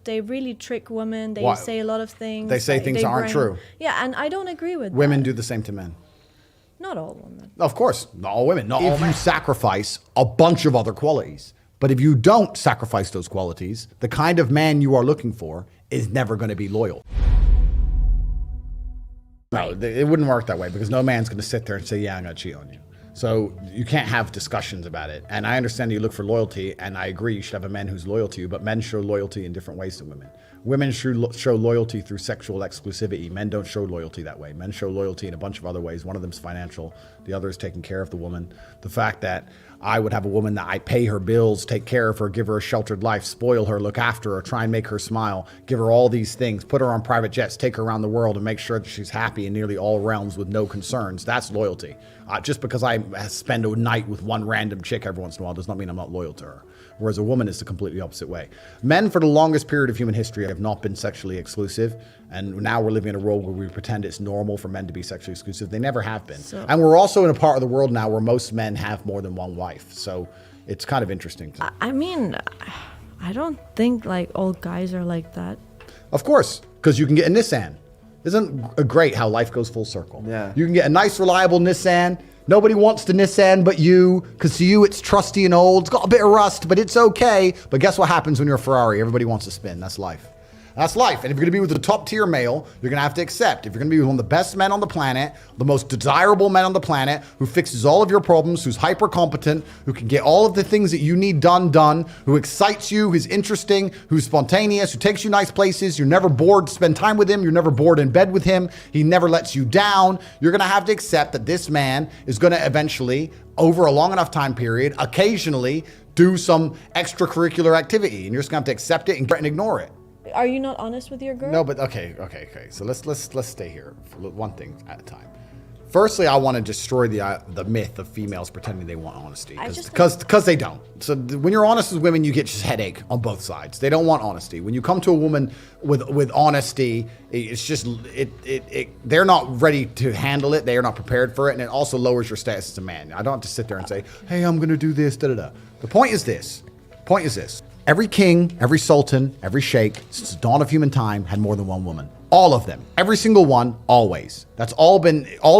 they really trick women. They Why? say a lot of things. They say things that aren't true. Yeah, and I don't agree with Women that. do the same to men. Not all women. Of course, not all women, not all men. If you sacrifice a bunch of other qualities, but if you don't sacrifice those qualities, the kind of man you are looking for is never going to be loyal. No, it wouldn't work that way because no man's going to sit there and say, yeah, I'm going to cheat on you. So you can't have discussions about it. And I understand you look for loyalty, and I agree you should have a man who's loyal to you, but men show loyalty in different ways to women. Women show loyalty through sexual exclusivity. Men don't show loyalty that way. Men show loyalty in a bunch of other ways. One of them is financial. The other is taking care of the woman. The fact that I would have a woman that I pay her bills, take care of her, give her a sheltered life, spoil her, look after her, try and make her smile, give her all these things, put her on private jets, take her around the world and make sure that she's happy in nearly all realms with no concerns. That's loyalty. Just because I spend a night with one random chick every once in a while does not mean I'm not loyal to her. Whereas a woman is the completely opposite way. Men, for the longest period of human history, have not been sexually exclusive. And now we're living in a world where we pretend it's normal for men to be sexually exclusive. They never have been. And we're also in a part of the world now where most men have more than one wife. So it's kind of interesting. I mean, I don't think like all guys are like that. Of course, because you can get a Nissan. Isn't it great how life goes full circle? Yeah. You can get a nice, reliable Nissan. Nobody wants the Nissan but you, because to you it's trusty and old. It's got a bit of rust, but it's okay. But guess what happens when you're a Ferrari? Everybody wants to spin. That's life. That's life. And if you're going to be with a top tier male, you're going to have to accept. If you're going to be with one of the best men on the planet, the most desirable men on the planet, who fixes all of your problems, who's hyper competent, who can get all of the things that you need done, who excites you, who's interesting, who's spontaneous, who takes you nice places, you're never bored to spend time with him, you're never bored in bed with him, he never lets you down, you're going to have to accept that this man is going to eventually, over a long enough time period, occasionally do some extracurricular activity. And you're just going to have to accept it and ignore it. Are you not honest with your girl? No, but okay. So let's stay here for one thing at a time. Firstly, I want to destroy the myth of females pretending they want honesty, because they don't. So when you're honest with women, you get just headache on both sides. They don't want honesty. When you come to a woman with honesty, it's just they're not ready to handle it. They are not prepared for it, and it also lowers your status as a man. I don't have to sit there and say, "Hey, I'm going to do this." Da da da. The point is this. Every king, every sultan, every sheikh, since the dawn of human time, had more than one woman. All of them. Every single one, always. That's all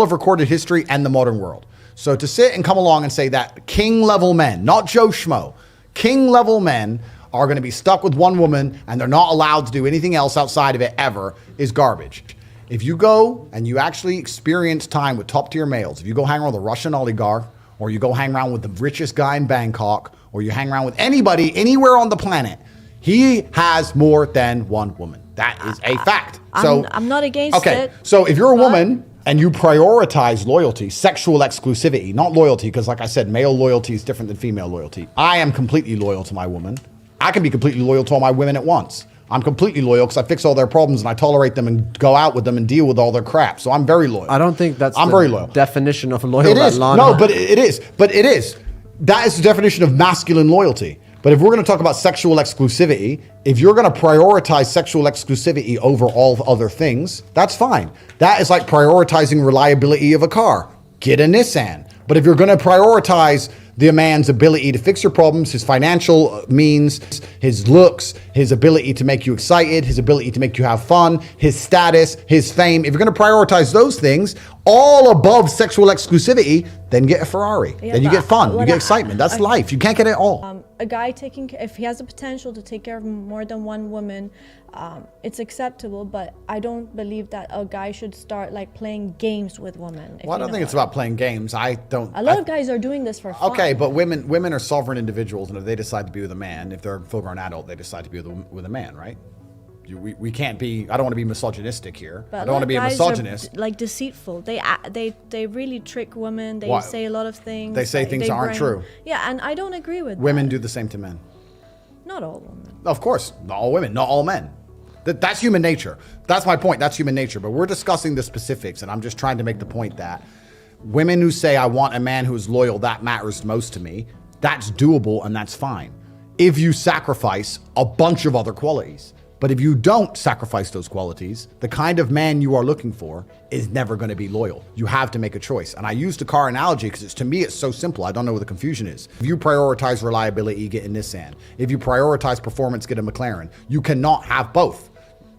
of recorded history and the modern world. So to sit and come along and say that king-level men, not Joe Schmo, king-level men are going to be stuck with one woman and they're not allowed to do anything else outside of it ever is garbage. If you go and you actually experience time with top-tier males, if you go hang around with a Russian oligarch, or you go hang around with the richest guy in Bangkok, or you hang around with anybody anywhere on the planet, he has more than one woman. That is a fact. I'm not against it. Okay, so if you're a woman and you prioritize loyalty, sexual exclusivity, not loyalty, because like I said, male loyalty is different than female loyalty. I am completely loyal to my woman. I can be completely loyal to all my women at once. I'm completely loyal because I fix all their problems and I tolerate them and go out with them and deal with all their crap. So I'm very loyal. I don't think that's very loyal. Definition of loyal. It is. No, but it is. That is the definition of masculine loyalty. But if we're going to talk about sexual exclusivity, if you're going to prioritize sexual exclusivity over all other things, that's fine. That is like prioritizing reliability of a car. Get a Nissan. But if you're going to prioritize the man's ability to fix your problems, his financial means, his looks, his ability to make you excited, his ability to make you have fun, his status, his fame, if you're going to prioritize those things all above sexual exclusivity, then get a Ferrari. Yeah, then you get fun, you get excitement. That's life. You can't get it all. A guy if he has the potential to take care of more than one woman, it's acceptable, but I don't believe that a guy should start like playing games with women. Well, I don't think it's about playing games. A lot of guys are doing this for fun. Okay, but women are sovereign individuals, and if they decide to be with a man, if they're a full-grown adult, they decide to be with a man, right? We can't be. I don't want to be misogynistic here. But I don't want to be a misogynist. Like deceitful. They really trick women. They say a lot of things. They say things that aren't true. Yeah, and I don't agree with women that. do the same to men. Not all women. Of course, not all women, not all men. That's human nature. That's my point. That's human nature. But we're discussing the specifics, and I'm just trying to make the point that women who say, I want a man who's loyal, that matters most to me, that's doable and that's fine. If you sacrifice a bunch of other qualities. But if you don't sacrifice those qualities, the kind of man you are looking for is never going to be loyal. You have to make a choice. And I use the car analogy because to me, it's so simple. I don't know where the confusion is. If you prioritize reliability, get a Nissan. If you prioritize performance, get a McLaren. You cannot have both.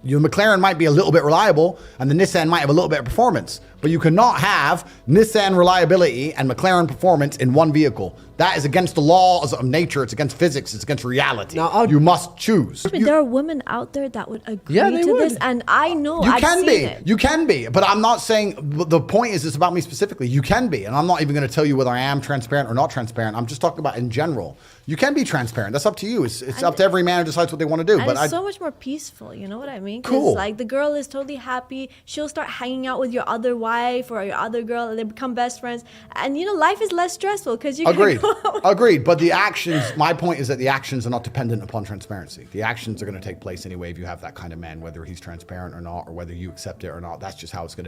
Your McLaren might be a little bit reliable and the Nissan might have a little bit of performance, but you cannot have Nissan reliability and McLaren performance in one vehicle. That is against the laws of nature. It's against physics. It's against reality. Now, you must choose. There are women out there that would agree to this, and I know you can be. You can be, but I'm not saying. The point is, it's about me specifically. You can be, and I'm not even going to tell you whether I am transparent or not transparent. I'm just talking about in general. You can be transparent. That's up to you. It's up to every man who decides what they want to do. And it's so much more peaceful. You know what I mean? Cool. Like the girl is totally happy. She'll start hanging out with your other wife or your other girl, and they become best friends. And life is less stressful because you Agreed. can go. Agreed. But the actions. My point is that the actions are not dependent upon transparency. The actions are going to take place anyway if you have that kind of man, whether he's transparent or not, or whether you accept it or not. That's just how it's going to.